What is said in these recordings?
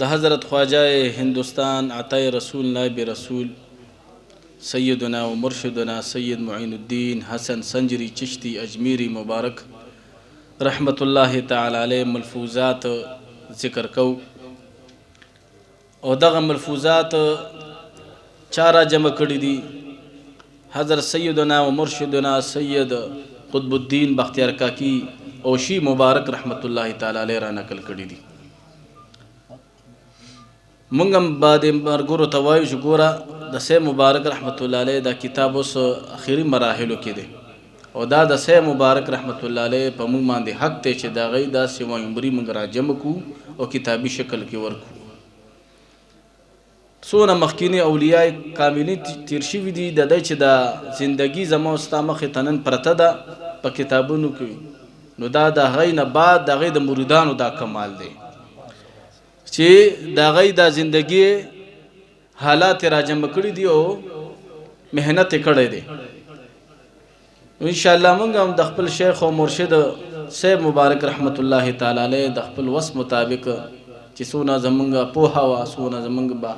د حضرت خواجہ ہندوستان عطا رسول نائب رسول سیدنا و مرشدنا سید معین الدین حسن سنجری چشتی اجمیری مبارک رحمت اللہ تعالی علیہ ملفوظات ذکر کو او دغه ملفوظات چارا جمع کړي دي حضرت سیدنا و مرشدنا سید قطب الدین بختیار کاکی اوشی مبارک رحمت اللہ تعالی علیہ را نقل کړي دي. مونږ هم بعد مرګورو ته وایو چې ګوره د سید مبارک رحمت الله علیه دا کتاب اوس اخري مراحلو کې دی او دا د سید مبارک رحمت الله علیه په مونږ باندې حق دی چې دا غي داسې وایمري مونږ را جمع کړو او کتابي شکل کې ورکړو. څونه مخکینی اولیاء کاملین تیر شوي دي د دې چې دا زندگی زما او ستا مخې ته نن پرته ده په کتابونو کې، نو دا د هغې نه بعد د هغې د مریدانو دا کمال دی چې د هغې دا زندگی حالات را جمع کړي دي او محنت یې کړی دی. انشاءالله موږ هم د خپل شیخ او مرشد سید مبارک رحمت الله تعالی علیه د خپل وس مطابق چې څونه زمونږ پوهه وه څونه زمونږ به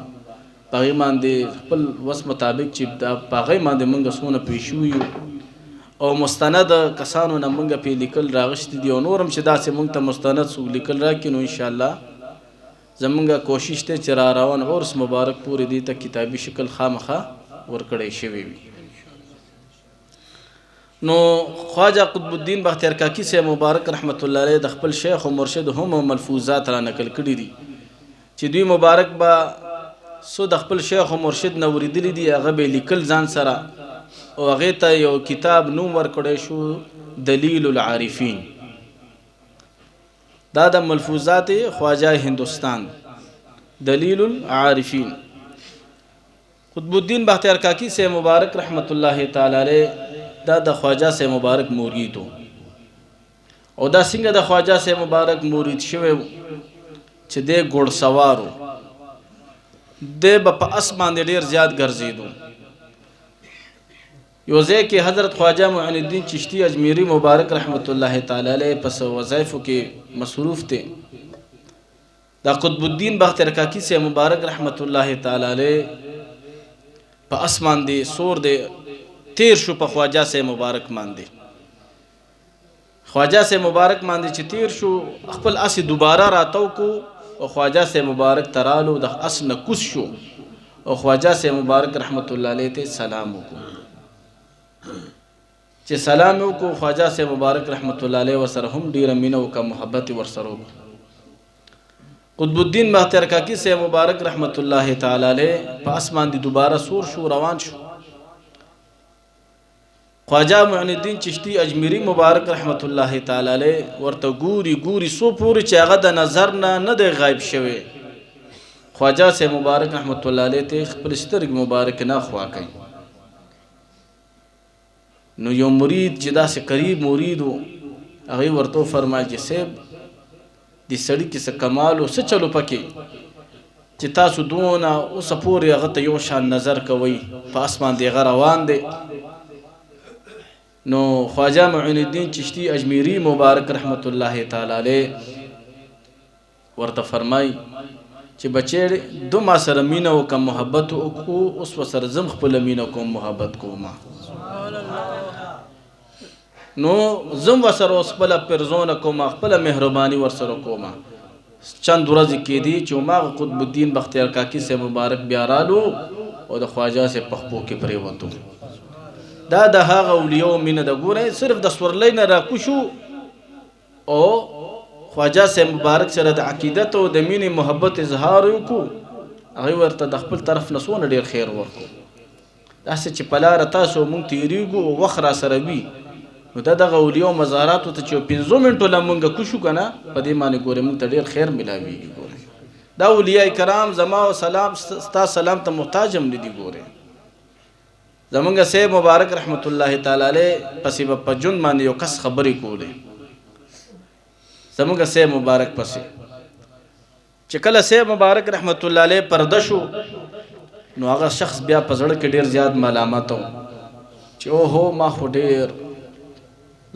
په هغې باندې خپل وس مطابق چې دا په هغې باندې موږ څونه پوه شوي یو او مستند کسانو نه موږ پې لیکل راغشتي دي او نور هم چې داسې موږ ته مستند څوک لیکل راکړي نو انشاءالله زمونږ کوشش دی چې را روان عرس مبارک پورې دې ته کتابي شکل خامخا ورکړی شوی وي. نو خواجہ قطب الدین بختیار کاکی سے مبارک رحمت الله علیه د خپل شیخ او مرشد هم ملفوظات را نقل کړي دي چې دوی مبارک با سو د خپل شیخ او مرشد نه اوریدلی دي، هغه به لیکل ځان سره او هغې ته یو کتاب نوم ورکړی شو دلیل العارفین. دا د ملفوظات خواجہ ہندوستان دلیل العارفین. قطب الدین بختیار کاکی سے مبارک رحمت اللہ تعالی علیہ دا د خواجہ سے مبارک مرید او دا څنګه د خواجہ سے مبارک مرید شوی چې دی ګوړ سوارو دی به په اس باندې ډېر زیات ګرځېدو. یو ځای کې حضرت خواجہ معین الدین چشتی اجمیری مبارک رحمت الله تعالی علیہ پس وظایفو کې مصروف تھے. دا قطب الدین بختیار کاکی سے مبارک رحمت الله تعالی علیہ په اس باندې سور دی تیر شو په خواجہ سے مبارک باندې. خواجہ سے مبارک باندې چې تیر شو خپل اس دوباره راتاو کو او خواجہ سے مبارک ترالو د اس نه کوز شو او خواجہ سے مبارک رحمت الله علیہ ته سلام وکړو. چې سلام وکړو خواجہ سے مبارک رحمت الله علیه ورسره هم ډیره مینه او کا محبت ورسره وکړو. قطب الدین بختیار کاکی سے مبارک رحمت الله تعالی علیه په اسمان دی دوباره سور شو روان شو. خواجہ معین الدین چشتی اجمیری مبارک رحمت الله تعالی علیه ورته ګوري ګوري سو پورې چې هغه د نظر نه دی غایب شوی. خواجہ سے مبارک رحمت الله علیه ته خپل سترګې مبارک نه خوا کوي. نو یو مرید چې داسې قریب مرید و هغې ورته فرمایل چې صاحب دې سړي کې څه کمال و څه چلو پکې چې تاسو دونه اوسه پورې هغه ته یو شان نظر کوئ په اسمان دی هغه روان دی. نو خواجہ معین الدین چشتی اجمیری مبارک رحمت الله تعالی علیه ورته فرمای چې بچی دو ما سره مینه وکړه محبت وکړو اوس ورسره زم خپله مینه کوم محبت کوم نو زم ورسره اوس خپله پرزونه کوم خپله مهرباني ورسره کوم. چند ورځې کېدي چې هماغه قطب الدین بختیار کاکی سے مبارک بیا رالو او د خواجہ سے پخپو کې پرېوتو. دا د هغه اولیاء مینه ده. ګورئ صرف د سورلی نه راکوشو او خواجہ سے مبارک سره د عقیدت او د مینې محبت اظهار وکړو هغې ورته د خپل طرف نه څونه ډېر خیر ورکړو. داسې چې په لاره تاسو مونږ تېرېږو او وخت را سره وي نو دا دغه اولیاء مزاراتو ته چې 5 منټو له مونږ کوشو که نه په دې باندې ګورئ مونږ ته ډېر خیر ملاویږي. ګورئ دا اولیاء کرام زما او سلام ستا سلام ته محتاج هم نه دي. ګورئ زمونږ سید مبارک رحمت الله تعالی علیه پسې به په ژوند باندې یو کس خبرې کولې زمونږ سید مبارک پسې چې کله سید مبارک رحمت الله علیه پرده شو نو هغه شخص بیا په زړه کې ډېر زیات ملامت و چې اوهو ما خو ډېر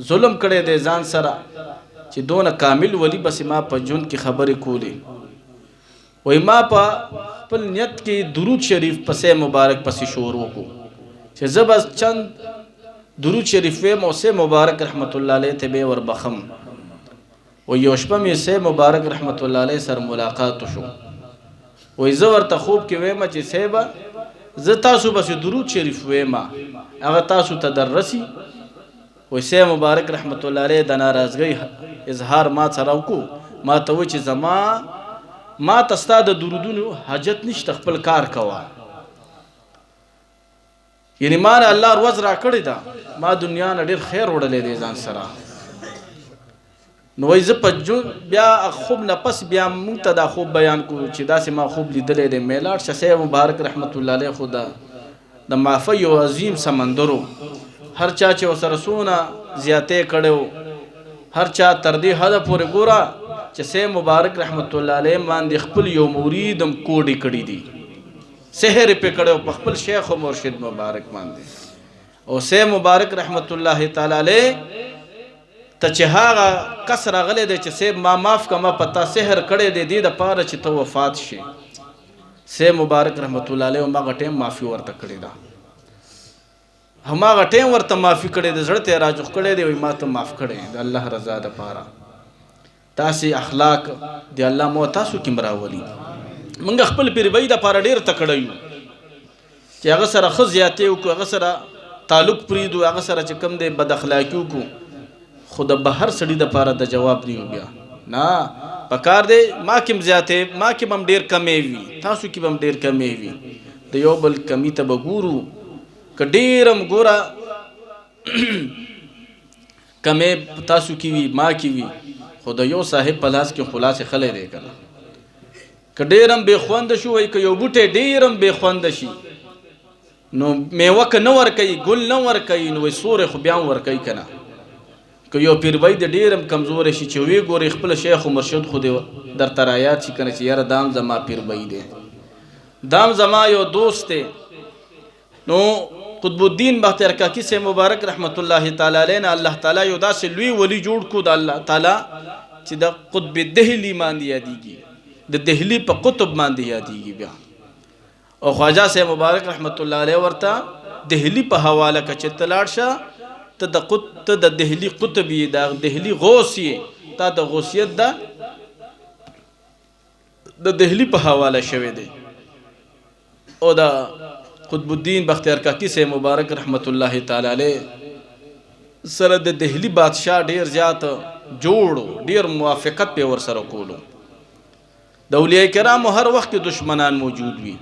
ظلم کړی دی ځان سره چې دونه کامل ولی بس ما په ژوند کې خبرې کولې وای ما په خپل نیت کې درود شریف پسې مبارک پسې شروع کو چې زه بس چند درود شریف ویم او سه مبارک رحمت الله علیه ته به ور بخم و یو شپه مې سه مبارک رحمت الله علیه سره ملاقات شو وای زه ورته خوب کې ویم چې سیبا زه تاسو بس درود شریف ویم هغه تاسو ته دررسي وای سه مبارک رحمت الله علیه د ناراضګۍ اظهار ما سره وکړو ما ته و چې زما ما تستا د درودونو حاجت نشته خپل کار کوا یعنی ما الله روز را کړی دا ما دنیا نه ډیر خیر وړلې دی ځان سره نو وای زه په بیا خوب نه پس بیا مونږ ته دا خوب بیان کو چې داسې ما خوب لیدلې دی میلاټ شسه مبارک رحمت الله علیه خدا د معافی او عظیم سمندرو هر چا چې وسره سونه زیاتې کړو هر چا تر دې حد پورې ګورا چې سه مبارک رحمت الله علیه باندې خپل یو مریدم کوډی کړی دی سحر په کړو په خپل شیخ او مرشد مبارک باندې او سه مبارک رحمت الله تعالی علیه ته چې هغه کسر غلې دی چې سه ما معاف کما پتا سحر کړی دی د پاره چې ته وفات شي سه مبارک رحمت الله علیه ما غټه معافي ورته کړی دا هما غټه ورته معافي کړی د زړه ته راجخ کړی دی ما ته معاف کړی د الله رضا د پاره تاسې اخلاق دی الله مو تاسو کې مراولي منګ خپل پیروي د پاره ډیر تکړه یو چې هغه سره خو زیاتې او هغه سره تعلق پریدو هغه سره چې کم دی بد اخلاقیو کو خود بهر سړي د پاره د جواب دی بیا نه پکار دی ما کوم زیاتې ما کې بم ډیر کمې وي تاسو کې بم ډیر کمې وي د یو بل کمی ته بګورو ک ډیرم ګورا کمې تاسو کې وي ما کې وي خود یو صاحب پلاس کې خلاص خلې دی کنه ک ډیرم به خوند شو وای ک یو بوټه ډیرم به خوند شي نو میوه ک نو ور کوي ګل نو ور کوي نو سورې خو بیا ور کوي کنه ک یو پیروي د ډیرم کمزور شي چې وی ګوري خپل شیخ او مرشد خو دې در ترایات شي کنه چې یاره دام زما پیروي دی دام زما یو دوست دی نو قطب الدین بختیار کاکی سے مبارک رحمت الله تعالی علیه الله تعالی یو داسې لوی ولی جوړ کو د الله تعالی چې د قطب دهلی باندې یادېږي د دهلی په قطب باندې یادېږي بیا او خواجه سے مبارک رحمت الله علیه ورته دهلی په حواله کچ تلاړ شه ته د دهلی قطبی د دهلی غوثی تا د غوثیت د دهلی په حواله شوی دی او د قطب الدین بختیار کاکی سے مبارک رحمت الله تعالی علیه سره د دهلی بادشاہ ډیر زیات جوړو ډیر موافقت په ور سره کولو د اولیاء کرام هر وخت دشمنان موجود وي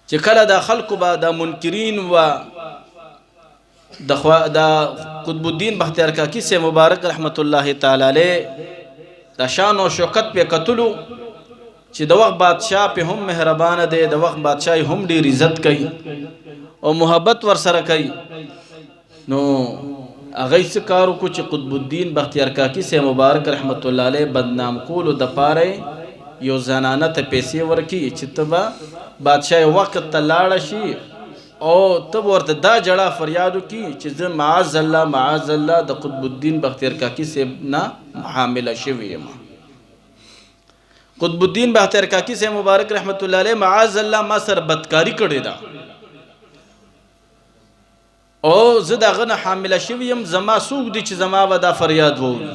چې کله د خلکو با د منکرین و د قطب الدین بختیار کاکی سے مبارک رحمت الله تعالی علیه د شان او شوکت په قتلو چې د وخت بادشاہ په هم مهربان دی د وخت بادشاہ هم ډیر عزت کوي او محبت ور سره کوي نو هغه څه کارو کو چې قطب الدین بختیار کاکی سے مبارک رحمت الله علیه بدنام کول د پاره یو زنانه ته پیسې ورکی چې تبا بادشاہ وخت ته لاړ شي او تب ورته دا جړه فریادو کی چې زه معاذ الله د قطب الدین بختیار کاکی سے نه حامله شوی یم قطب الدین بختیار کاکی سے مبارک رحمت الله علیه معاذ الله ما سر بدکاری کړی دا او زه دغه نه حامله شویم زما سوق دي چې زما ودا فریاد ووري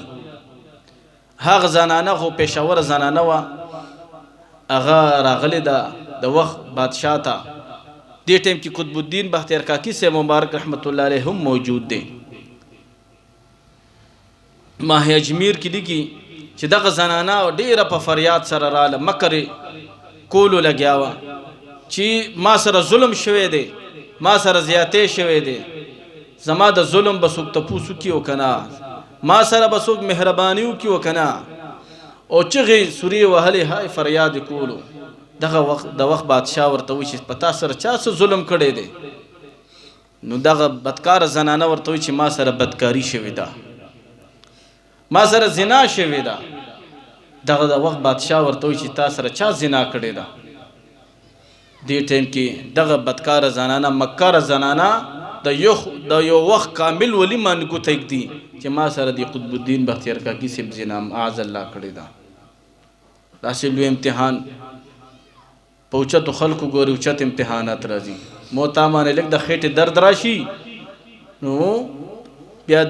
هغه زنانه خو پېښور زنانه و هغه راغلی د وخت بادشاہ ته دې ټیم کې قطب الدین بختیار کاکی سے مبارک رحمت الله علیه هم موجود دي ماهی اجمیر کې لګي چې دغه زنانه ډیره په فریاد سره رااله مکر کولو لګیاوه چې ما سره ظلم شوی دی ما سره زیاتې شوی دی زما د ظلم بسوک تپوسو کیو کنا ما سره بسوک مهربانیو کیو کنا او چغی سوری وهلی های فریاد کولو دغه وخت د وخت بادشاہ ورته وی چې پتا سره چا څه ظلم کړی دی نو دغه بدکار زنانه ورته وی چې ما سره بدکاری شوی ده ما سره زنا شوی ده دغه د وخت بادشاہ ورته وی چې تا سره چا زنا کړی ده دې ټیم کې دغه بدکار زنانه مکر زنانه د یو وخت کامل ولی من کو تک دی چې ما سره دی قطب الدین بختیار کاکی سب زنا اعاذ الله کړی ده داسې لوی امتحان په اوچتو خلکو ګوري اوچت امتحانات راځي مو تا باندې لږ د خېټې درد راشي نو بیا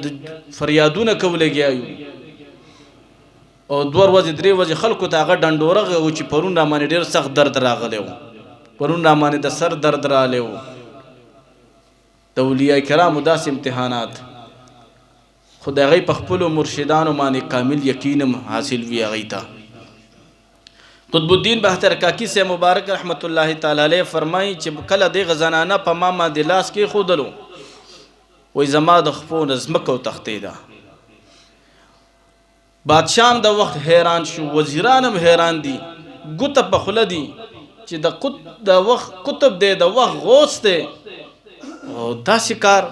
فریادونه کولګیا یو او 2 ورځې 3 ورځې خلکو ته هغه ډنډوره و چې پرون را باندې ډېر سخت درد راغلی و پرون را باندې د سر درد راغلی و د اولیاء کرامو داسې امتحانات خو د هغوی په خپلو مرشدانو باندې کامل یقین حاصل وي هغوی ته قطب الدین بختیار کاکی سے مبارک رحمت الله تعالی علیہ فرمایي چې کله دغه زنانه په ما باندې لاس کېښودلو وایي زما د خپو نه ځمکه وتښتېده بادشاه هم د وخت حیران شو وزیران هم حیران دي ګوته په خوله دي چې د وخت قطب دی د وخت غوث دی او داسې کار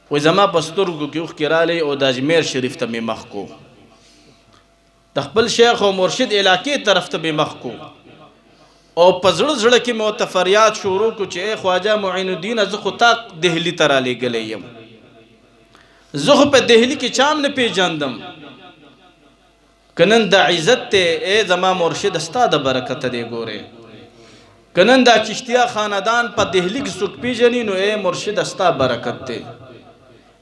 وایي زما په سترګو کې اوښکې راغلی او د اجمیر شریف ته مې مخ کو د خپل شیخ او مرشد علاقې طرف ته مې مخ کو او په زړه زړه کې مې ورته فریاد شروع کړو چې ای خواجه معین الدین زه خو تا دهلي ته رالیږلی یم زه خو په دهلي کې چا هم نه پیژندم که نن دا عزت دی ای زما مرشد ستا د برکته دی ګورې که نن دا چشتیه خاندان په دهلي کې څوک پیژني نو ای مرشد ستا برکت دی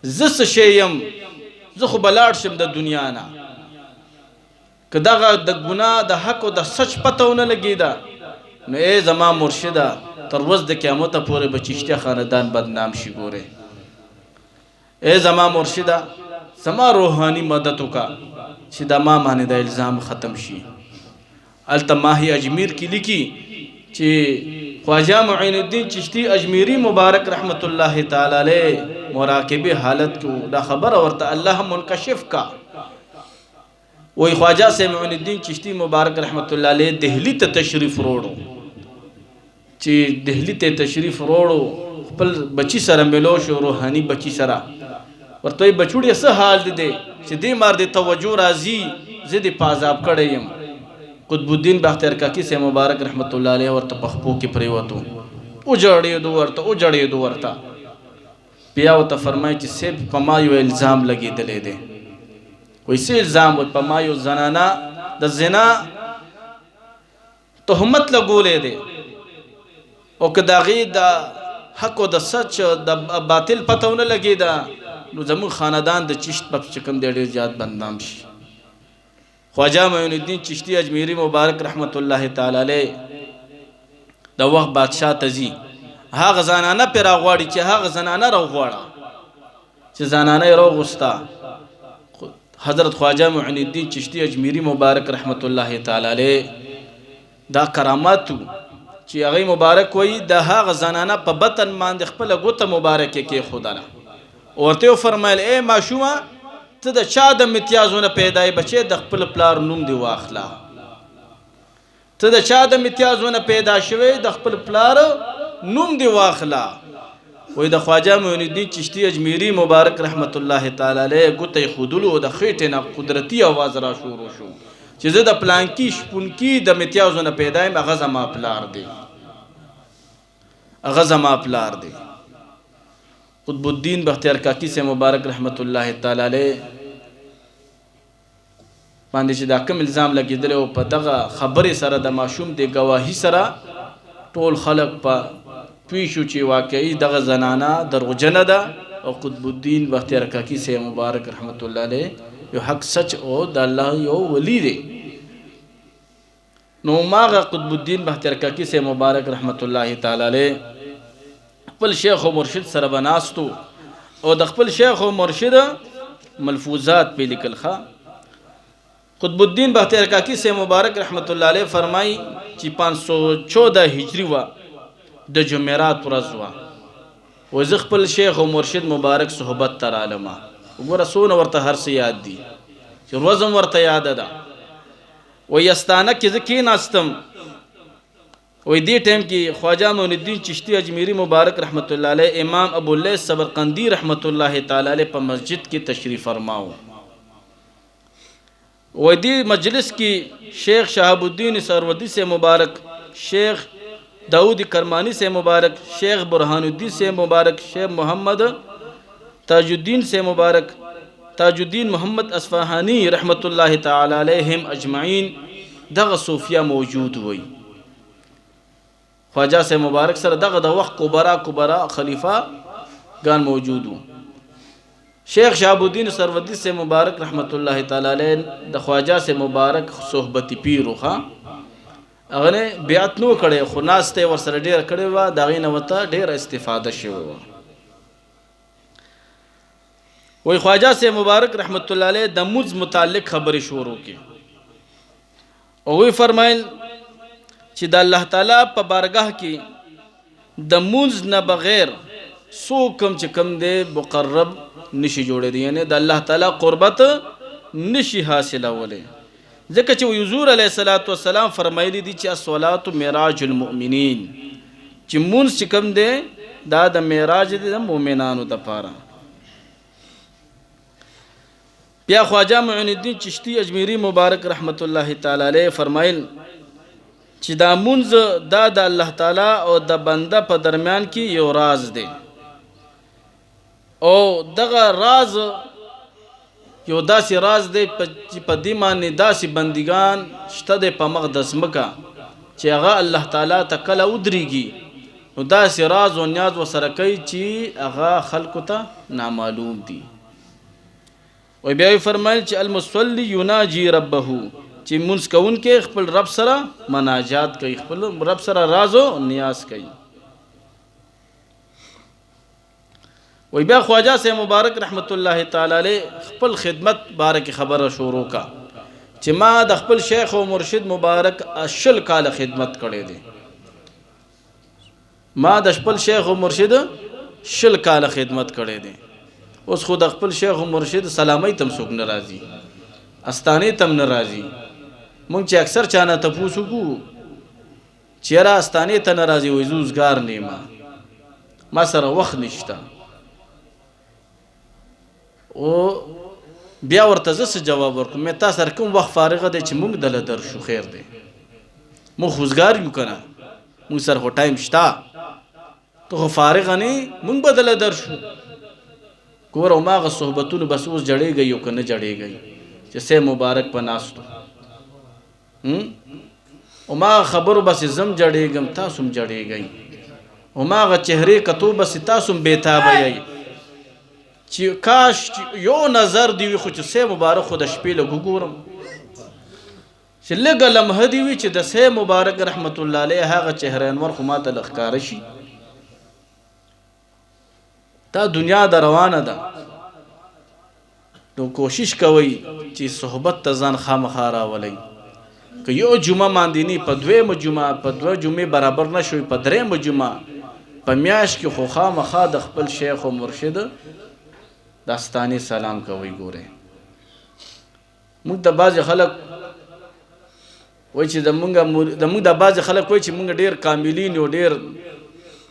زه څه شی یم زه خو به لاړ شم د دنیا نه که دغه د ګناه د حق او د سچ پته ونه لګېده نو ای زما مرشده تر ورځ د قیامته پورې به چشتیه خاندان بدنام شي ګورې ای زما مرشده زما روحانی مدد وکړه چې د ما باندې د الزام ختم شي هلته ماهی اجمیر کې لیکي چې خواجه معین الدین چشتی اجمیری مبارک رحمت الله تعالی علیہ مراقبه حالت کې دا خبره ورته الله منکشف کا وی خواجہ سے معین الدین چشتی مبارک رحمت الله علیہ دہلی ته تشریف وروړو چې دہلی ته تشریف وروړو خپل بچی سره ملو شو روحانی بچی سره ورته بچوړي څه حال دي چې دې مار دې توجه راځي زه دې پازاب کړی یم قطب الدین بختیار کاکی سے مبارک رحمت الله علیہ ورته په خپو کې پریوتو او جړې ورته بیا ورته فرمایي چې سیب په ما یو الزام لګېدلی دی وایي څه الزام و په ما یو زنانه د زنا تهمت لګولی دی او که د هغې د حق او د سچ د باطل پته ونه لګېده نو زموږ خاندان د چشت په چې کوم دی ډېر زیات بدنام شي خواجه معین الدین چشتی اجمیری مبارک رحمت الله تعالی علیہ د وخت بادشاه ته ځي هغه زنانه پرې راغواړي چې هغه زنانه راغواړه چې زنانه یې راغوسته حضرت خواجه معین الدین چشتی اجمیری مبارک رحمت الله تعالی علیہ دا کراماتو چې هغه مبارک وایي د هغه زنانه په بطن باندې خپله ګوته مبارکه کېښودله ورته فرمایل ای ماشومه ته د چا د امتیازونه پیدای بچې د خپل پلار نوم دی واخله ته د چا د امتیازونه پیدا شوی د خپل پلار نوم دی واخله وای د خواجه معین الدین چشتی اجمیری مبارک رحمت الله تعالی علیہ ګوته خودلو د خېټې نه قدرتی आवाज را شروع شو چې زه د پلانکی شپونکی د امتیازونه پیدایم هغه زما پلار دی قطب الدین بختیار کاکی سے مبارک رحمت الله تعالی علیہ باندې چې دا کوم الزام لګېدلی او په دغه خبرې سره د ماشوم د ګواهي سره ټول خلق په پوه شو چې واقعي دغه زنانه دروغجنه ده او قطب الدین بختیار کاکی سے مبارک رحمت الله علیہ یو حق سچ او د الله یو ولی دی نو ماغه قطب الدین بختیار کاکی سے مبارک رحمت الله تعالی علیہ خپل شیخ و مرشد سره بناستو او د خپل شیخ و مرشد ملفوظات په لیکل ښه قطب الدین بختیار کاکی سے مبارک رحمت الله علیہ فرمای چې 514 هجری وا د جمعرات ورځ وا و زه خپل شیخ و مرشد مبارک صحبت تر عالمه وګوره څونه ورته هر څه یاد دي چې روزم ورته یاد ده و یستانه کې زه کېناستم وی دی ٹائم کی خواجہ معین الدین چشتی اجمیری مبارک رحمت اللہ علیہ امام ابو اللیث سبرقندی رحمت اللہ تعالی علیہ پر مسجد کی تشریف فرماؤ وی دی مجلس کی شیخ شہاب الدین سروردی سے مبارک شیخ داؤد کرمانی سے مبارک شیخ برہان الدین سے مبارک شیخ محمد تاج الدین سے مبارک تاج الدین محمد اصفہانی رحمت اللہ تعالی علیہم اجمعین دغه صوفیا موجود وي. خواجه سے مبارک سره دغه د وخت کبرا خلیفہ ګان موجود وو. شیخ شهاب الدین سروردی سے مبارک رحمت الله تعالی علیه د خواجه سے مبارک صحبتی پیر وخا هغه نه بیعت نو کړي خو ناسته ور سره ډیر کړي وا دغه نه وته ډیر استفاده شوی و. وی خواجه سے مبارک رحمت الله علیه د موز متعلق خبرې شروع کی او وی فرمایل چې د الله تعالی په بارگاه کې د موز نه بغیر سو کم چې کم دی مقرب نشي جوړې دي، یعنی د الله تعالی قربت نشي حاصله ولې. ځکه چې حضور علیه الصلاۃ والسلام فرمایلی دي چې الصلاۃ معراج المؤمنین، چې مونږ چې کم دی دا د معراج دی د مؤمنانو لپاره. بیا خواجه معین الدین چشتی اجمیری مبارک رحمت الله تعالی علیه فرمایل چې دا مونږ دا د الله تعالی او د بنده په درمیان کې یو راز دی او دغه راز یو داسې راز دی چې په دې باندې داسې بندگان شته دی په مقدس مکه چې هغه الله تعالی ته کله ودرېږي نو داسې راز او نیاز ورسره کوي چې هغه خلکو ته نامعلوم دي. و بیا فرمایل چې المصلی یناجی ربه، چې مونږ کوونکې خپل رب سره مناجات کوي، خپل رب سره راز او نیاز کوي. و بیا خواجه سے مبارک رحمت الله تعالی علیه خپل خدمت بارک خبره شروع کا چې ما د خپل شیخ او مرشد مبارک 80 کال خدمت کړې دي. ما د خپل شیخ او مرشد 80 کال خدمت کړې دي. اوس خو د خپل شیخ او مرشد سلامي تم څوک ناراضي، استانه تم ناراضي. مونږ چې اکثر چانه ته پوښو کو چیرې استانه ته ناراضي وي زوزګار نیما ما سره وخت نشته. او بیا ورته زه جواب ورکوم مې تاسو سره کوم وخت فارغه دی چې مونږ دله درشو خیر دی، مونږ خوځګار یو کنه، مونږ سره خو ټایم شته، ته خو فارغه نه مونږ بدله درشو. ګور او ماغه صحبتونو بس اوس جړېږي یو کنه جړېږي چې سه مبارک په ناستو او ما خبرو بس زم جړېږم تاسو هم جړېږي او ماغه چهره کتو بس تاسو هم بیتابه یي چې کاش یو نظر دی خو چې سه مبارک خو د شپې له ګورم چې لګ لمحه دی چې د سه مبارک رحمت الله علیه هغه چهره انور خو ماته لخکار شي. دا دنیا د روانه ده، نو کوشش کوي چې صحبت ته ځان خامخا راولئ. که یو جمعه ماندینی په دویمه جمعه په دوه جمعې برابر نشوي په درېیمه جمعه په میاشت کې خو خامخا د خپل شیخ او مرشد داستاني سلام کوي. ګوره موږ د بعضې خلک وایي چې زموږ د بعضې خلک وایي چې موږ ډېر کاملین یو ډېر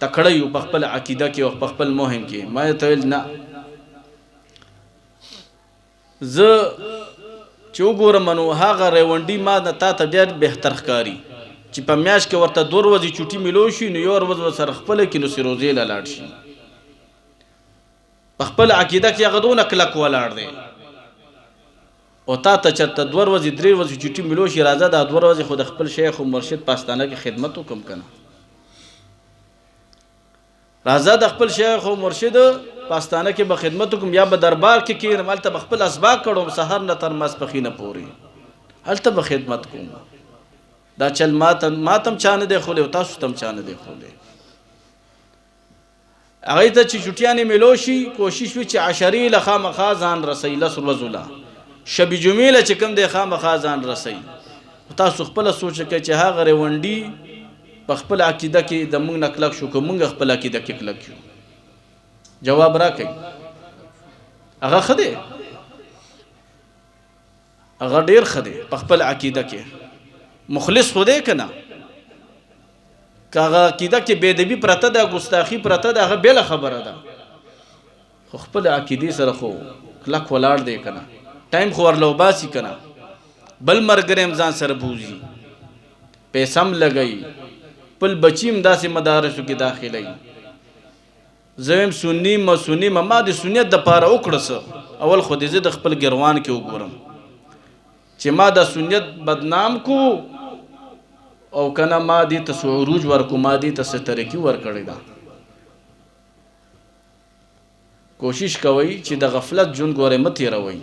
تکړه یو په خپل عقیده کې او په خپل مهم کې. ما ته ویل نه، زه چې وګورم نو هغه ریونډي ما د تا ته ډېر بهتر ښکاري چې په میاشت کې ورته 2 ورځې چوټي میلو شي نو یو ورځ ورسره خپله کې نو سروزې له لاړ شي. په خپل عقیده کې هغه دونه کلک ولاړ دی او تا ته چېرته 2 ورځې 3 ورځې چوټي میلو شي راځه دا 2 ورځې خو د خپل شیخ او مرشد په استانه کې خدمت وکړم که نه، راځه د خپل شیخ او مرشد پاستانه کې به خدمت وکم یا به دربار کې کېنم هلته به خپل اسباق کړم سحر نه تر ماسپښینه پورې هلته به خدمت کوم. دا چل ماتم چا نه دی خولی او تاسو ته هم چا نه دی خولی. هغې ته چې چوټیانې میلو شي کوشش وي چې عشرې له خامخا ځان رسوي، 10 ورځو له شب جمعې له چې کوم دی خامخا ځان رسوي. تاسو خپله سوچ وکړئ چې هغه ریونډي په خپل عقیده کې د موږ نه کلک شو که موږ خپل عقیده کې کلک شو. جواب راکړئ هغه ښه دی، هغه ډېر ښه دی په خپل عقیده کې مخلص خو دی که نه. که هغه عقیده کې بېدبي پرته ده ګستاخي پرته ده هغه بېله خبره ده، خو خپل عقیدې سره خو کلک ولاړ دی که نه، ټایم خو ورله وباسي که نه، بل ملګری هم ځان سره بوځي، پیسه هم لګوي، خپل بچي هم داسې مدارسو کې داخلوي. زه یم سني ما د سنیت دپاره وکړه څه اول خو دې زه د خپل ګروان کې وګورم چې ما د سنت بدنام کو او کنه ما دې ته عروج ورکو، ما دې ته سترکی ورکړی دا. کوشش کوئ چې د غفلت ژوند ګورې مه تېروئ،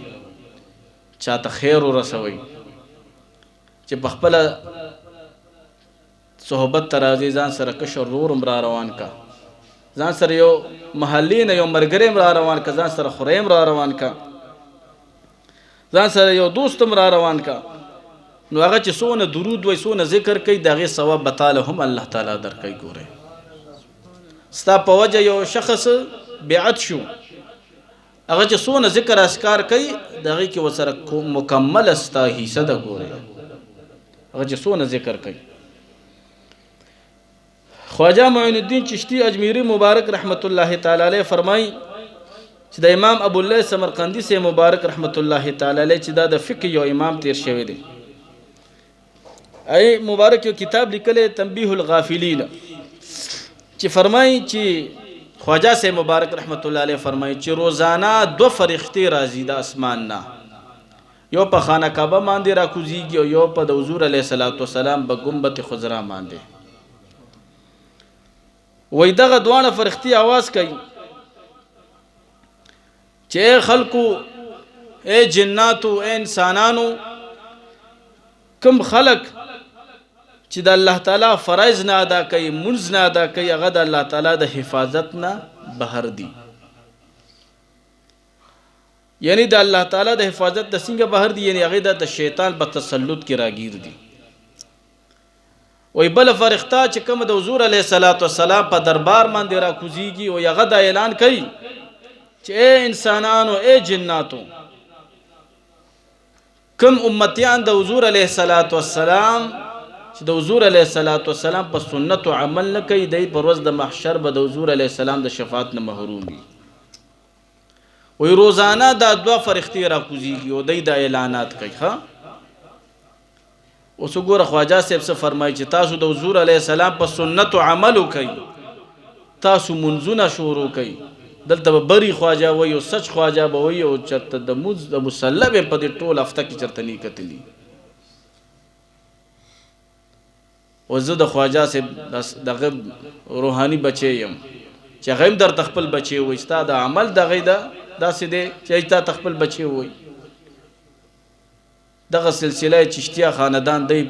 چاته خیر ورسوئ، چې په خپله صحبت ته راځي ځان سره کشر ورور هم را روان کا، ځان سره یو محلي نه یو ملګری هم را روان کا، ځان سره خوری هم را روان کا، ځان سره یو دوست هم را روان کا. نو هغه چې څونه درود وایي څونه ذکر کوي د هغې ثواب به تعالی هم الله تعالی درکوي. ګورئ ستا په وجه یو شخص بیعت شو، هغه چې څونه ذکر اذکار کوي د هغې کې ورسره مکمله ستا حصه ده. ګورئ هغه چې څونه ذکر کوي. خواجه معین الدین چشتی اجمیری مبارک رحمت الله تعالی علیه فرمایي چې د امام ابواللیث سمرقندي سے مبارک رحمت الله تعالی علیه چې دا د فقه یو امام تیر شوی دی، ای مبارک یو کتاب لیکلی تنبیه الغافلین، چې فرمایي چې خواجه سے مبارک رحمت الله علیه فرمایي چې روزانه 2 فرښتې راځي د اسمان نه، یو په خانه کعبه باندې راکوزیږي او یو په د حضور علیه السلام په گنبد خضرا باندې. وای دغه دوانه فرښتې आवाज کوي چې اے خلقو، اے جناتو، اے انسانانو، کم خلق چې د الله تعالی فرایض نه ادا کوي، منځ نه ادا کوي، هغه د الله تعالی د حفاظت نه بهر دي. یعنی د الله تعالی د حفاظت د څنګه بهر دي؟ یعنی هغه د شیطان په تسلط کې راګیر دي. وی بل فرښتہ چې کوم د حضور علیه السلام په دربار باندې را کوزیږي او هغه دا اعلان کوي چې اے انسانانو، اے جناتو، کم امتیان د حضور علیه السلام چې د حضور علیه السلام په سنت او عمل نه کوي، دی پر ورځ د محشر به د حضور علیه السلام د شفاعت نه محروم وي. وی روزانه دا 2 فرښتې را کوزیږي او دی دا اعلانات کوي. ښه اوس وګوره خواجه صاحب څه فرمایي چې تاسو د حضور علیه السلام په سنت او عمل کوي، تاسو منځونه شروع کوي، دلته به بری خواجه وایي او سچ خواجه به وایي او چېرته د مونځ د مصلی به په دې ټول هفته کې چېرته نه کتلي. او زه د خواجه صاحب دغه روحاني بچی یم چې هغه هم درته خپل بچی وایي، ستا د عمل دغه داسې دی چې تا ته خپل بچی وایي. دغه سلسله چشتیه خاندان دی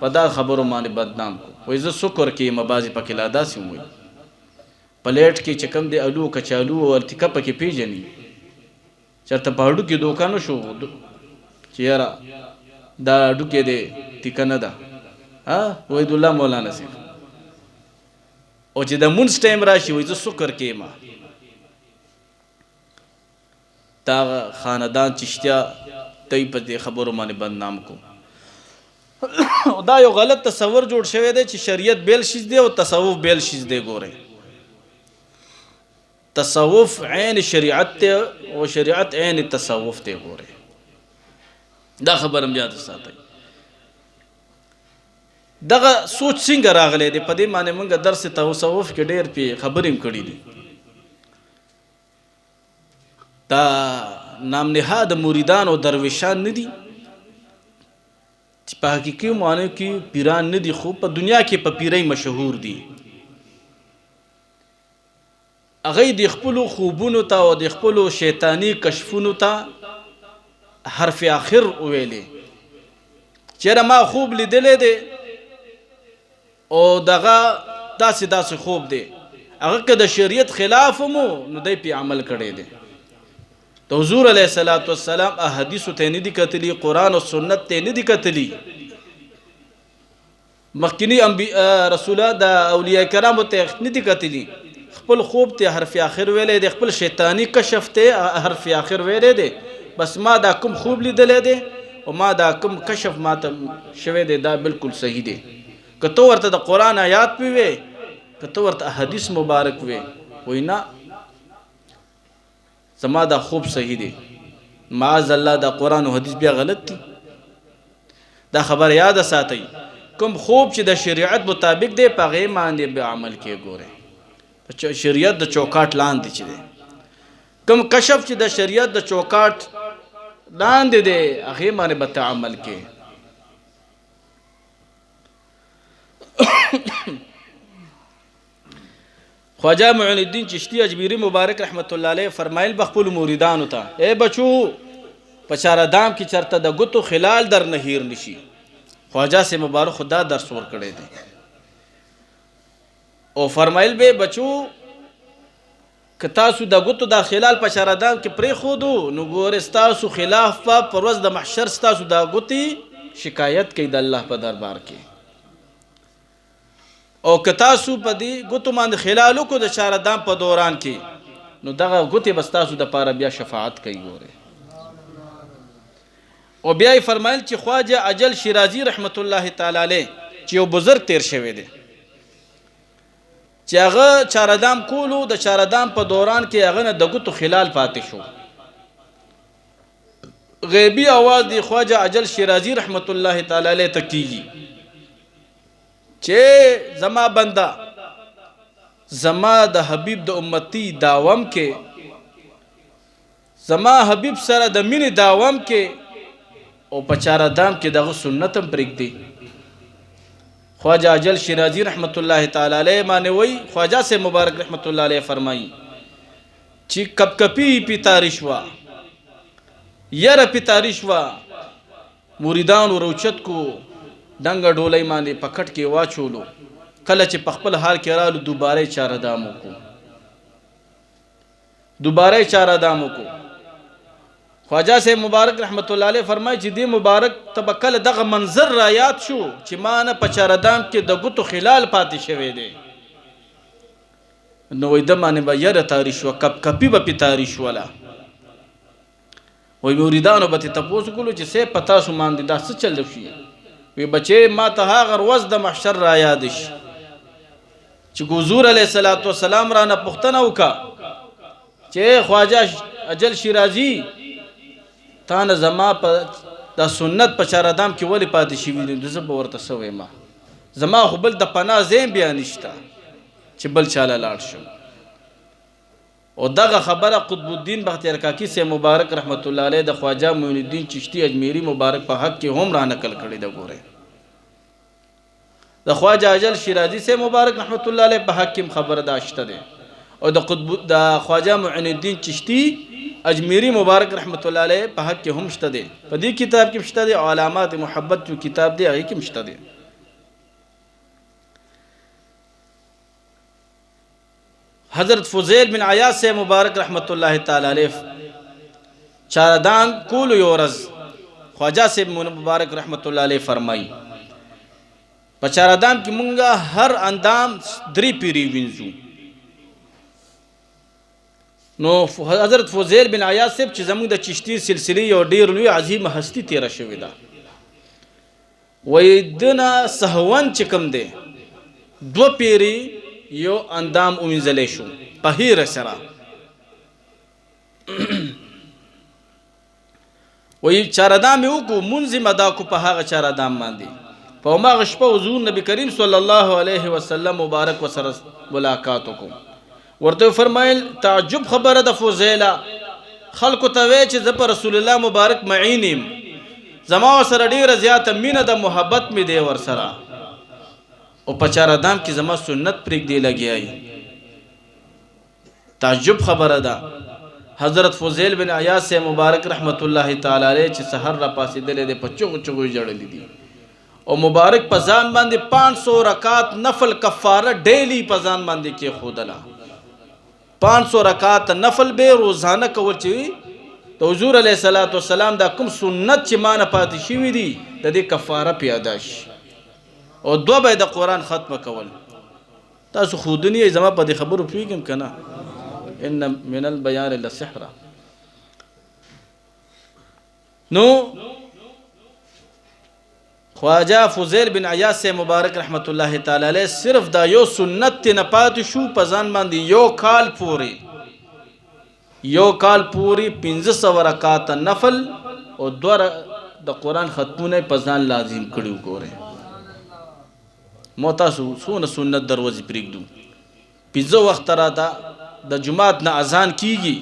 په دا خبرو باندې بدنام کو. وایي زه سکر کې یم، بعضې پکې لا داسې وایي پلیټ کې چې کوم دی الو کچالو او ارتکه پکې پیژني، چېرته په هډوکې دوکه نه شو چې یاره دا هډوکې دی تیکه نه ده، وحید الله مولانا صاحب. او چې د مونځ ټایم راشي وایي زه سکر کې یم. دا خاندان چشتیه دی په دې خبرو باندې بدنام کو. دا یو غلط تصور جوړ شوی دی چې شریعت بیل شیز دی او تصوف بیل شیز دی. ګورئ تصوف عین شریعت ته او شریعت عین تصوف ته. ګورئ دا خبر هم یاد ساتئ. دغه سوچ څنګه راغلی دی؟ په دې باندې موږ درس تصوف کې ډېر پې خبرې هم کړي دي. دا نام نهاد مریدان او درویشان نه دي چې په حقیقي معنی کې پیران نه دي، خو په دنیا کې په پیرۍ مشهور دي. هغه د خپلو خوبونو ته او د خپلو شیطاني کشفونو ته حرف آخر ویلې چېرې ما خوب لیدلی دی او دغه داسې خوب دی، هغه که د شریعت خلاف مو نو دی پې عمل کړی دی. د حضور علیه السلام احادیثو ته نه دي کتلي، قرآن او سنت ته نه دي کتلي، مخکینی رسولان د اولیاء کرامو ته نه دي کتلي، خپل خوب ته حرف آخر ویلی دی، خپل شیطانی کشف ته حرف آخر ویلی دی. بس ما دا کوم خوب لیدلی دی او ما دا کوم کشف ما ته شوی دی دا بالکل صحیح دی. که تو ورته د قرآن آیات پې وی، که تو ورته احادیث مبارک وی، وی نه زما دا خوب صحیح دی، معاذ الله دا قرآن و حدیث بیا غلط دی. دا خبر یاد ساتئ، کوم خوب چې د شریعت مطابق دی په هغې باندې به عمل کې. ګورئ شریعت د چوکاټ لاندې چې دی، کوم کشف چې د شریعت د چوکاټ لاندې دی هغې باندې به ته عمل کې. خواجه معین الدین چشتی اجمیری مبارک رحمت الله علیه فرمایل به خپلو مریدانو ته ای بچو په چارهدام کې چېرته د ګوتو خلال در نه هیر نشي. خواجه سے مبارک خدا درس ورکړی دی او فرمایل به بچو که تاسو د ګوتو دا خلال په چارهدام کې پرېښودو نو ګورې ستاسو خلاف په ورځ د محشر ستاسو دا ګوتې شکایت کوي د الله په دربار کې. او که تاسو په دې ګوتو باندې خلال وکړو د چارهدام په دوران کې نو دغه ګوتې به ستاسو دپاره بیا شفاعت کوي. ګورې او بیا یې فرمایل چې خواجه اجل شیرازي رحمت الله تعالی علیه چې یو بزرګ تیر شوی دی چې هغه چارهدام کولو د چارهدام په دوران کې هغه نه د ګوتو خلال پاتې شو. غیبی आवाज دی خواجه اجل شیرازي رحمت الله تعالی علیه ته کیږي چې زما بنده زما د حبیب د امتی داوم کې زما حبیب سره د مینې داوم کې او په چارهدام کې دغه سنت هم پرېږدي. خواجه اجل شیرازي رحمت الله تعالی علیه باندې وایي خواجه سے مبارک رحمت الله علیه فرمایي چې کپ کپی پیتاری شوه یره پیتاری شوه مریدانو روچت کو دنګه ډولۍ باندې په کټ کې واچولو. کله چې په خپل حال کې رالو دوباره چارهدام وکړو خواجه سے مبارک رحمت الله علیه فرمایي چې دې مبارک ته به کله دغه منظر را یاد شو چې ما نه په چارهدام کې د ګوتو خلال پاتې شوی دی نو وایي ده باندې به یره تاري شوه کپ کپي به پې تاري شوله. وایي مریدانو به ترې تپوس وکړو چې صاحب په تاسو باندې دا څه چل شي؟ وی بچې ما ته هغه ورځ د محشر را یاد شي چې حضور علیه الصلاۃ والسلام رانه پوښتنه وکړه چې خواجه اجل شیرازي تا نه زما په د سنت په چارهدام کې ولې پاتې شوي دي؟ زه به ورته څه وایم؟ زما خو بل د پناه ځای بیا نشته چې بل چاله لاړ شم. او دغه خبره قطب الدین بختیار کاکی سے مبارک رحمت الله علیه د خواجه معین الدین چشتی اجمیری مبارک په حق کې هم را نقل کړی ده. ګوره د خواجه اجل شیرازي سے مبارک رحمت الله علیه په حق کې خبره داشته ده او د خواجه معین الدین چشتی اجمیری مبارک رحمت الله علیه په حق کې هم شته ده. په دې کتاب کې شته ده علامات محبت جو کتاب دی هغه کې شته ده. حضرت فضیل بن عیاض سے مبارک رحمت الله تعالی علیه چارهدام کولو یو ورځ خواجه سے مبارک رحمت الله علیه فرمایي په چارهدام کې مونږه هر اندام 3 پیری وینځو. نو حضرت فضیل بن عیاض صاحب چې زموږ د چشتي سلسله یو ډیر لوی عظیم هستی تیر شوی ده وای دنه سهون چې کوم دی 2 پیری یو اندام وینځلې شو په هیر سره. وای چارهدام یو کو منظم ادا کو په هغه چارهدام باندې په هغه شپه حضور نبی کریم صلی الله علیه وسلم مبارک وسره ملاقات وکړو. ورته فرمایل تعجب خبره د فضیله خلکو ته وی چې زه په رسول الله مبارک معینم زما سره ډیره زیاته مینه د محبت می دی ور سره او په چارهدام کې زما سنت پرېږدي لګیای. تعجب خبره ده. حضرت فضیل بن عیاض سے مبارک رحمت الله تعالی علیه چې سحر را پاسېدلې دی په چغو چغو جړلې دي او مبارک په ځان باندې 500 رکعات نفل کفاره ډیلی په ځان باندې کې خودله. 500 رکعات نفل به روزانه کول چې د حضور علیه الصلاۃ والسلام دا کوم سنت چې مان پاتې شوی دي د دې کفاره پیاده شي او 2 به د قران ختم کول. تاسو خودنی زما په دې خبرو پیګم کنه ان من البيان للسحر. نو خواجہ فضیل بن عیاض سے مبارک رحمت الله تعالی علیہ صرف دا یو سنت نه پات شو په ځان باندې یو کال پوری 500 رکعات نفل او 2 د قران ختمونه په ځان لازم کړیو. ګوره موتاسو سونه سنت دروازې پرېږدو 5 وخت راته د جمعات نه اذان کیږي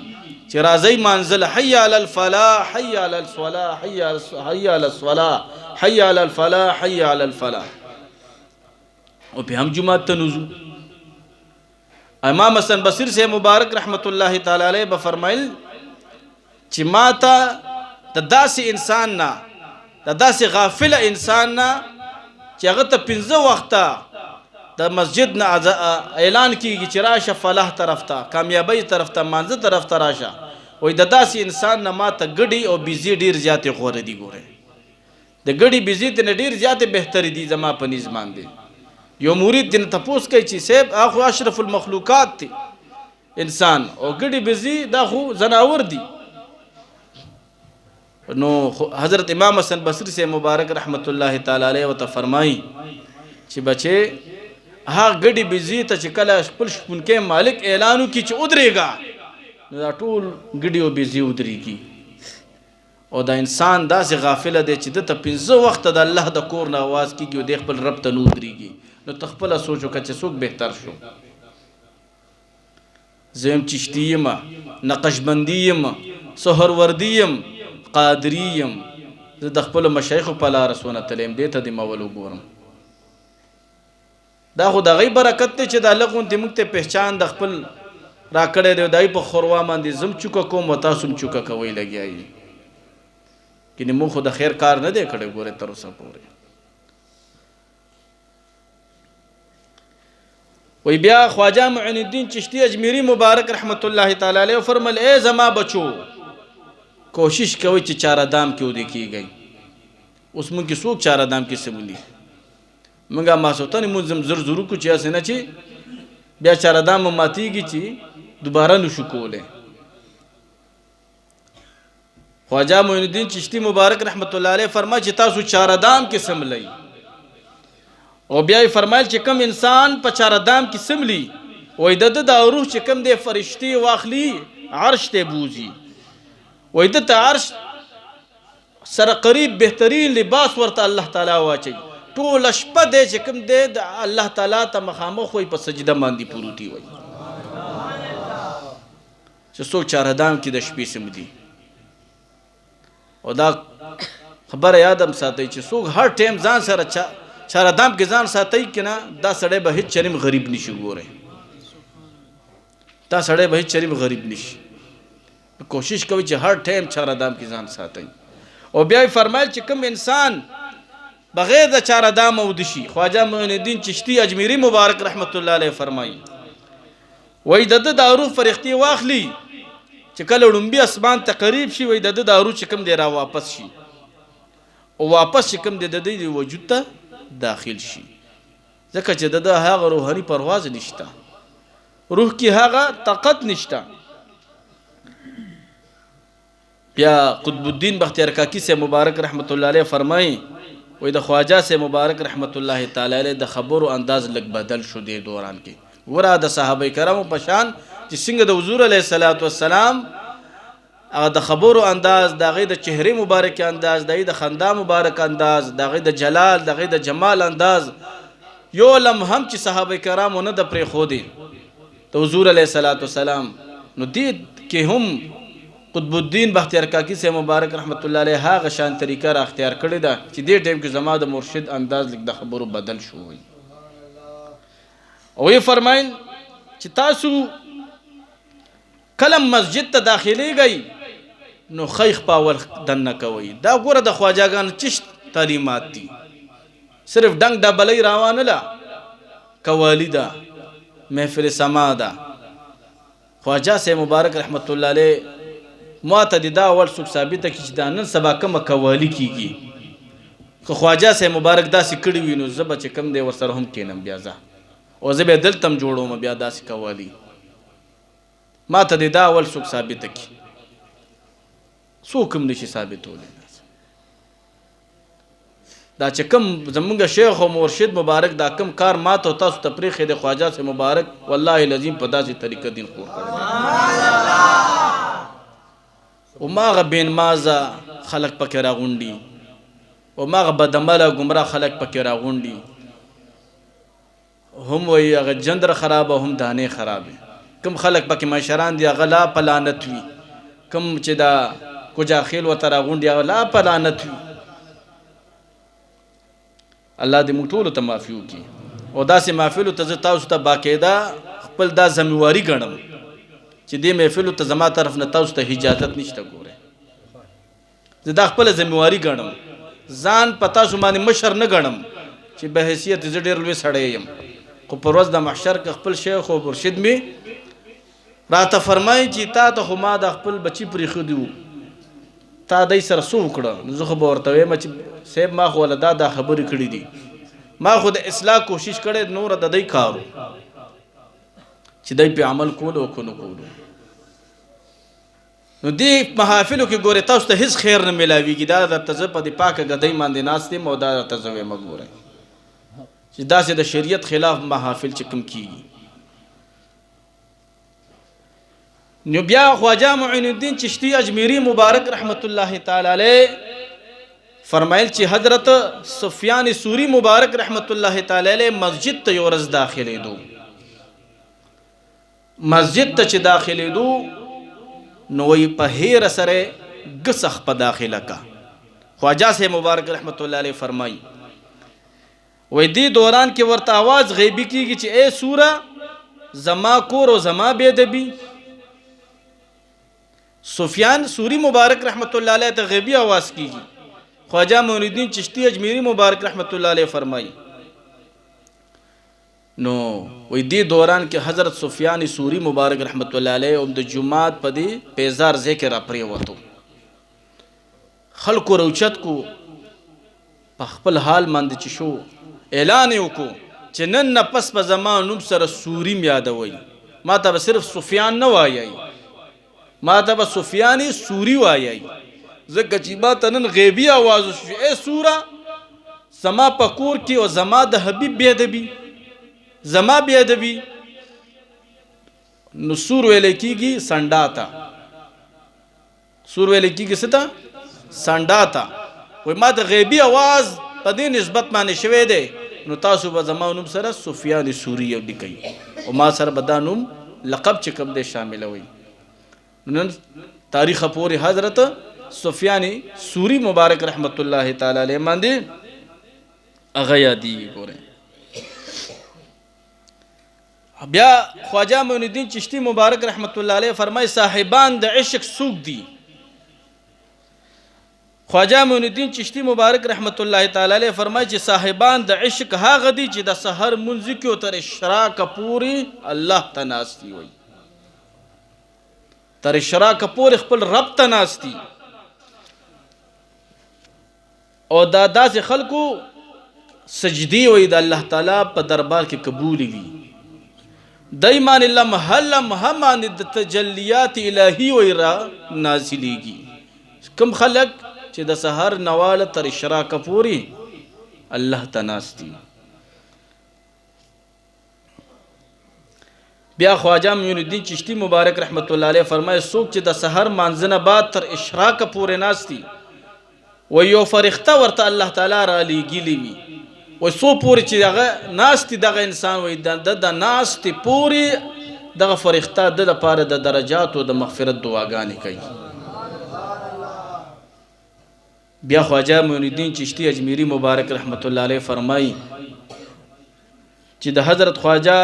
چې راځي منزل حي علی الفلاح حي علی الصلاح حي علی الصلاح حي علی الفلاح حي علی الفلاح. او په هم جمعه ته نوزو. امام حسن بصری سے مبارک رحمت الله تعالی علیه به فرمایل چې ماته د داسې انسان نه د داسې غافل انسان نه چې هغه ته 15 وخته د مسجد نه اعلان کیږي چې راشه فلاح طرف ته کامیابی طرف ته مانزه طرف ته راشه وای د داسې انسان نه ماته ګډي او بيزي ډیر زیاتې غوړه دي. ګوره د ګډي بيزي ته ډیر زیاتې بهتري دي زما په نظام دي. یو مرید دین تپوس کوي چې صاحب اخو اشرف المخلوقات دي انسان او ګډي بيزي دا خو زناور دي. نو حضرت امام حسن بصری سے مبارک رحمت الله تعالی علیه وت فرمایي چې بچي ها ګډي بيزي ته چې کله خپل شپونکې مالک اعلانو کی چې ودرېګا نو دا ټول ګډي او بيزي ودرېږي. او دا انسان داسې غافل دی چې د ته 15 وخت د الله د کور نه आवाज کیږي او د خپل رب ته نو ودرېږي. نو تخپل سوچو که چې څوک بهتر شو. زم چشتی یم نقشبندی یم سحروردی یم قادری یم زه د خپل مشایخ په لار رسونه تلم دې ته د مولو ګورم. دا خو د غي برکت ته چې د الله غون دې موږ ته پہچان د خپل راکړې دی دای په خوروا باندې زم چوکا کوم وتا سم چوکا کوي لګیایي کینه مو خو د خیر کار نه دی کړی ګوره تر اوسه پورې. وی بیا خواجه معین الدین چشتی اجمیری مبارک رحمت الله تعالی علیه فرمل اے زما بچو کوشش کوي چې چار دام کې ودی کیږي. اوس مونږ کې څوک چار دام کې سمولي مونږه ما سوتنې مونږ زر زرو کو چې اسنه چې بیا چار دام ماتيږي چې دوباره نشو کوله. خواجه معین الدین چشتی مبارک رحمت الله علیه فرمایي چې تاسو چار دام کې سملئ او بیا فرمایل چې کم انسان په چار دام کې سملی وای د روح چې کم دی فرشتي واخلي عرش ته بوزي وای د عرش سره قریب بهترین لباس ورته الله تعالی واچي ټول شپه دی چې کم دی د الله تعالی ته مخامخ وای په سجده باندې پروتي وای چې څوک چار دام کې د شپې سمدي. او دا خبره یادم ساتي چې څوک هر ټیم ځان سره چار دام کې ځان ساتي کنه دا سړی به هیڅ چریم غریب نشي. ګوره دا سړی به هیڅ چریم غریب نشي. کوشش کوي چې هر ټیم چار دام کې ځان ساتي. او بیا فرمایل چې کوم انسان بغیر د چار دام ود شي خواجه معین الدین چشتی اجمیری مبارک رحمت الله علیه فرمایي وای د دارو فرښتي واخلي چې کله ډومبي اسمان ته قریب شي وای د دارو چې کوم دی را واپس شي او واپس چې کوم دی د دې وجود ته داخل شي ځکه چې د هغه روحاني پرواز نشته روح کی هغه طاقت نشته. بیا قطب الدین بختیار کاکی سے مبارک رحمت الله علیه فرمایي وای د خواجه سے مبارک رحمت الله تعالی علیه د خبرو انداز لګ بدل شو دی دوران کې ورا د صحابه کرامو په شان چې څنګه د حضور علیه الصلاۃ والسلام هغه د خبرو انداز دغه د چهره مبارک انداز دغه د خندا مبارک انداز دغه د جلال دغه د جمال انداز یو لمحه چې صحابه کرامو نه د پرې خو دي د حضور علیه الصلاۃ والسلام نو دې کې هم قطب الدین بختیار کاکی سے مبارک رحمت الله علیه هغه شان طریقه را اختیار کړی دا چې دې ټیم کې زما د مرشد انداز لیک د خبرو بدل شو وي. او یې فرمایل چې تاسو کلم مسجد ته داخليږئ نو خیخ پاول دنه کوي. دا ګوره د خواجاګان چشت تعلیمات دي صرف ډنګ د بلې روانه لا قوالی دا محفل سما دا. خواجه سے مبارک رحمت الله علیه معتدی دا اول څوک ثابته کی چې دا نن سبا کوم قوالی کیږي خو خواجه سے مبارک داسې کړي وي نو زه به چې کم دی ورسره هم کینم بیا ځه او زه به دلتم جوړوم بیا داسې قوالی ما ته دا اول څوک ثابته کی څوک هم نشي ثابتولی. دا چې کوم زمونږ شیخ او مرشد مبارک دا کوم کار ما ته تاسو ته پرېښی د خواجه سے مبارک والله العظیم په داسې طریقه دین خور کړی او ماغه بین مازه خلق پکې راغونډي او ماغه بدعمله گمراه خلق پکې راغونډي هم وی هغه جندر خراب هم دانه خراب کم خلق پکې مشران دی هغه لا پلانت وي کم چې دا کوجا خیل ورته راغونډي لا په لعنت وي. الله دې موږ ټولو ته معافي وکړي. او داسې محفلو ته زه تاسو ته باقاعده خپل دا ذمہواري ګڼم چې دې محفلو ته زما طرف نه تاسو ته اجازت نشته. ګوره زه دا خپل ذمہواري ګڼم، ځان په تاسو باندې مشر نه ګڼم چې به حیثیت زه ډېر لوی سړی یم، خو پر ورځ د محشر کې خپل شیخ او مرشد مې راته فرمایي چې تا ته خو ما د خپل بچي پرېښودي وو، تا دای سره څه وکړه؟ نو زه خو به ورته وایم چې صاحب ما خو له دا خبرې کړي دي، ما خو د اصلاح کوشش کړی، نور د دی کارو چې دی په عمل کولو او نه کولو. نو دې محافلو کې ګورې تاسو ته هیڅ خیر نه میلاویږي. دا درته زه په دې پاکه ګدۍ باندې ناست یم او دا درته زه وایم ګورئ چې داسې د شریعت خلاف محافل چې کوم کېږي. نو بیا خواجه معین الدین چشتی اجمیری مبارک رحمت الله تعالی علیه فرمایل چې حضرت سفیان سوری مبارک رحمت الله تعالی علیه مسجد ته یو ورځ داخلېدو. مسجد ته چې داخلېدو نو وی په هیر سره ګسخ په داخله کا. خواجه سے مبارک رحمت الله علیه فرمایي وی دې دوران کې ورته आवाज غیبی کیږي چې اے سوره زما کور او زما بېدبی. سفیان سوری مبارک رحمت الله علیه ته غیبی आवाज کیږي. خواجہ معین الدین چشتی اجمیری مبارک رحمت الله علیه فرمایي نو وی دې دوران کې حضرت سفیان سوری مبارک رحمت الله علیه هم د جمعات په دې پیزار ذکر را پریوتو. خلکو روچت کو په خپل حال باندې چې شو اعلان وکړو چې نن نه پس په زمان نوم سره سوری یادوي. ما ته به صرف سفیان نه وایي، ما ته به سفیان سوری وایي. ځکه چې ما ته نن غیبی आवाज وشو اے سوره زما په کور کې او زما د حبیب بېدبي، زما بېدبي. نو سور ویل کېږي سنډا ته، سور ویل کېږي څه ته؟ سنډا ته. وایي ما د غیبي आवाज په دې نسبت باندې شوی دی، نو تاسو به زما نوم سره سفیان سوری لیکئ او ما سره به دا نوم لقب چې کوم دی شاملوئ. نن تاریخ پورې حضرت سفیان سوری مبارک رحمت الله تعالی علیه باندې هغه یادېږي. ګورئ بیا خواجه معین الدین چشتی مبارک رحمت الله علیه فرمایي صاحبان د عشق څوک دي؟ خواجه معین الدین چشتی مبارک رحمت الله تعالی علیه فرمایي چې صاحبان د عشق هغه دي چې د سحر منځ کې تر اشراق پورې الله ته ناستي وي، تر اشراق پورې خپل رب ته ناستي. او دا داسې خلکو سجدي وي د الله تعالی په دربار کې قبول وي. دایمان لمحه لمحه باندې د تجلیات الهی وي را نازلېږي. کوم خلک چې د سحر نواله تر اشراق پورې الله ته ناستي. بیا خواجه معین الدین چشتی مبارک رحمت الله علیه فرمایي څوک چې د سحر مانځنه بعد تر اشراق پورې ناستي و یو فرښتہ ورته الله تعالی را لېږلي وي، و څو پورې چې دغه ناستي دغه انسان وي د ناستي پورې دغه فرښتہ د لپاره د درجاتو د مغفرت دعاګانې کوي. بیا خواجه معین الدین چشتی اجمیری مبارک رحمت الله علیه فرمایي چې د حضرت خواجه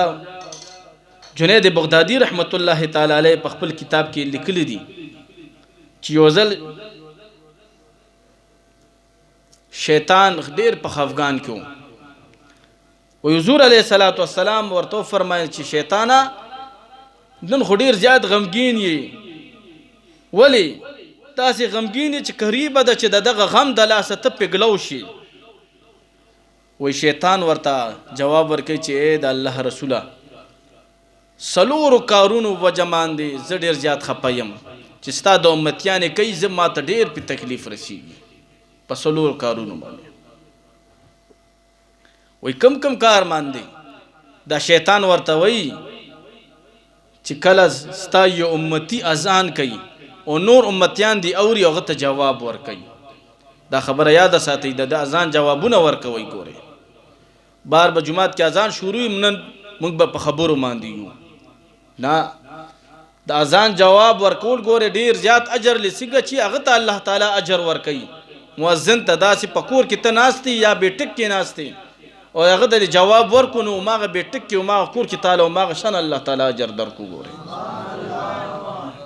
جنید بغدادي رحمت الله تعالی علیه په خپل کتاب کې لیکلي دي چې یو ځل شیطان ډېر په خفګان کې و. حضور علیه الصلاۃ والسلام ورته فرمایل چې شیطانه نن خو ډېر زیات غمګین یې، ولې تاسې غمګین یې چې قریبه ده چې دغه غم د لاسه ته پګلو شي. وایي شیطان ورته جواب ورکوي چې ای د الله رسوله څلورو کارونو وجه باندې زه ډېر زیات خفه یم چې ستا د امتیانې کوي، زه ما ته ډېر پې تکلیف رسیږي په څلورو کارونو باندې. وایي کم کم کار باندې؟ دا شیطان ورته وایي چې کله ستا یو امتی اذان کوي او نور امتیان دی اوري هغه ته جواب ورکوي. دا خبره یاد ساتئ، د اذان جوابونه ورکوي. ګورئ بار به جمعات کې اذان شروع نن موږ به په خبرو باندې یو نه، د اذان جواب ورکول ګوره ډیر زیات اجر لسیږي چې هغه ته الله تعالی اجر ورکوي. مؤذن ته داسې په کور کې ته ناستې یا بیټک کې ناستې او هغه د جواب ورکو نو ماغه بیټک کې او ماغه کور کې تعالی او ماغه شان الله تعالی اجر درکو ګوره.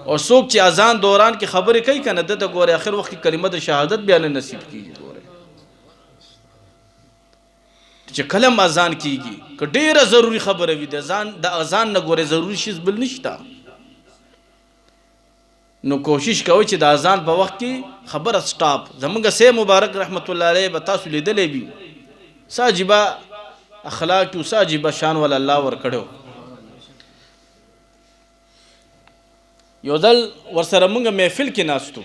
او څوک چې اذان دوران کې خبرې کوي کنه د ګوره اخر وخت کې کلمه د شهادت بیان نصیب کیږي ګوره. چې کلم اذان کیږي که ډیره ضروری خبره وي د اذان نه ګوره ضروری شی بل نشته. نو کوشش کوي چې د اذان په وخت کې خبره سټاپ. زمونږ سه مبارک رحمت الله علیه به تاسو لیدلې وي ساجبه اخلاق او ساجبه شان ول الله ور کړو. یو ځل ورسره مونږ محفل کې ناستو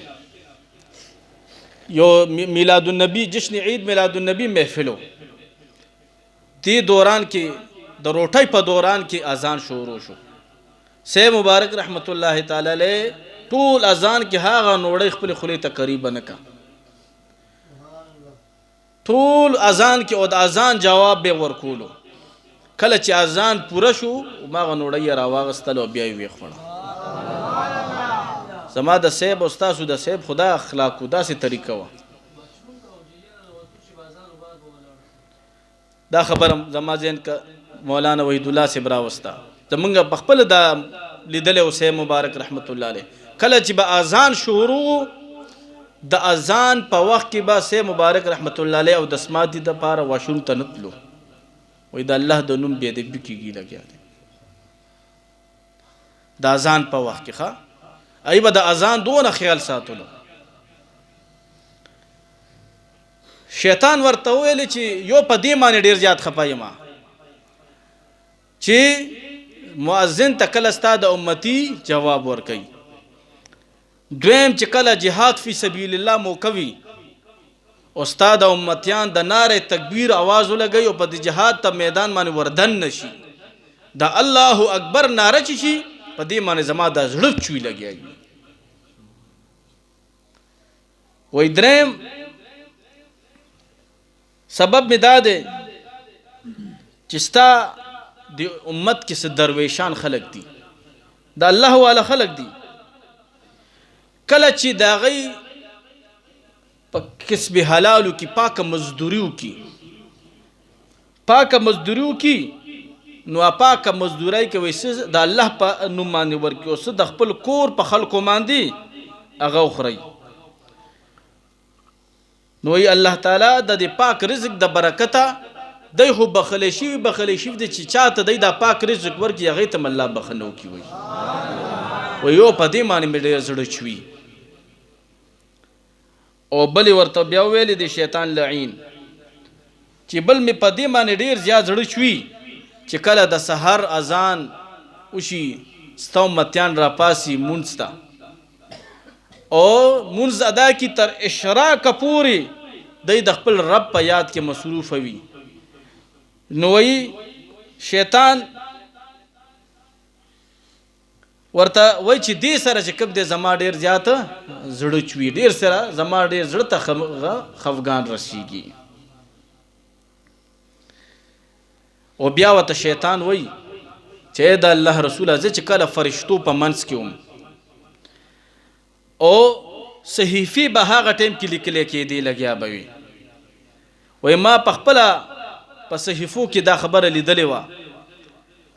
یو میلاد النبی جشن عید میلاد النبی محفلو تی دوران کې د روټۍ په دوران کې اذان شروع شو. سه مبارک رحمت الله تعالی علیه ټول اذان کې هاغه نوړی خپل خلی تقریبا نکا ټول اذان کې او د اذان جواب به ورکولو. کله چې اذان پوره شو ماغه نوړی راواغستل او بیا یې خوړه. زما د سیب او استادو د سیب خدا اخلاق او داسې طریقه و. دا خبرم زما ذهن ک مولانا وحید الله صاحب راوستا زمونږ په خپل د لیدل او سیب مبارک رحمت الله علیه کله چې به اذان شروع د اذان په وخت کې به سیب مبارک رحمت الله علیه او د سماعت د پاره واشون ته نتلو وې د الله د نوم به د بکیږي لګیا دي د اذان په وخت کې ښا ایبه د اذان دونه خیال ساتلو. شیطان ورته ویل چې یو په دې باندې ډیر زیات خپایم چې مؤذن ته کله ستاد امتی جواب ورکړي. دویم چې کله جهاد فی سبیل الله مو کوي استاد امتیان د ناره تکبیر आवाज ولګي او په جهاد ته میدان باندې وردن نشي د الله اکبر ناره چی شي په دې باندې زما د زړه چوي لګي. وې دریم سبب می داده چې ستا د امت کې څه درویشان خلق دي د الله والا خلق دي کله چې دا غي په کسب حلالو کې پاکه مزدوریو کې نو پاکه مزدوري کې وېسه د الله په نوم باندې ورکو څه د خپل کور په خلکو باندې هغه خوري. نو ای الله تعالی د دې پاک رزق د برکته دای خو بخلی شي د چې چاته د پاک رزق ورکی هغه ته الله بخنو کی وي و یو په دې باندې مې ډېر زړه چوي. او بل ورته بیا ویل دي شیطان لعین چې بل مې په دې باندې ډېر زیات زړه چوي چې کله د سحر اذان وشي ستو متیان را پاسي مونستا او منز ادا کی تر اشراق پوری د خپل رب په یاد کې مصروف وي. نوې شیطان ورته وای چې دې سره چې کب دې زما ډیر زیات زړه چوي ډیر سره زما ډیر زړه ته خفغان رسیږي. او بیا وته شیطان وای چې د الله رسول از چې کله فرشتو په منځ کې او صحیفه به هغه ټیم کې لیکل کېدی لګیا به وي. وای ما په خپل په صحیفو کې دا خبره لیدلې و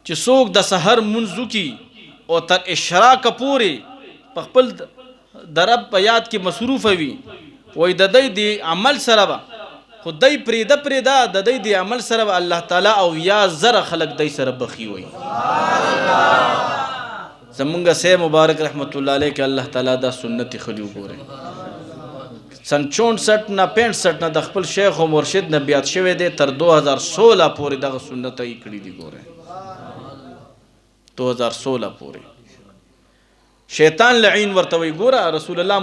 چې څوک د سحر منځو کې او تر اشراق پورې په خپل درب په یاد کې مصروف وي وای د دې دی عمل سره به خدای پریدا د دې دی عمل سره الله تعالی او یا زر خلق دای سره بخي وي. زمونږ سه مبارک رحمت الله علیه کې الله تعالی دا سنت خلیو ګوره سن 64 نه 65 نه د خپل شیخ او مرشد نه بیات شوی دی تر 2016 پورې دغه سنت یې کړی دی ګوره 2016 پورې. شیطان لعین ورته وی ګوره رسول الله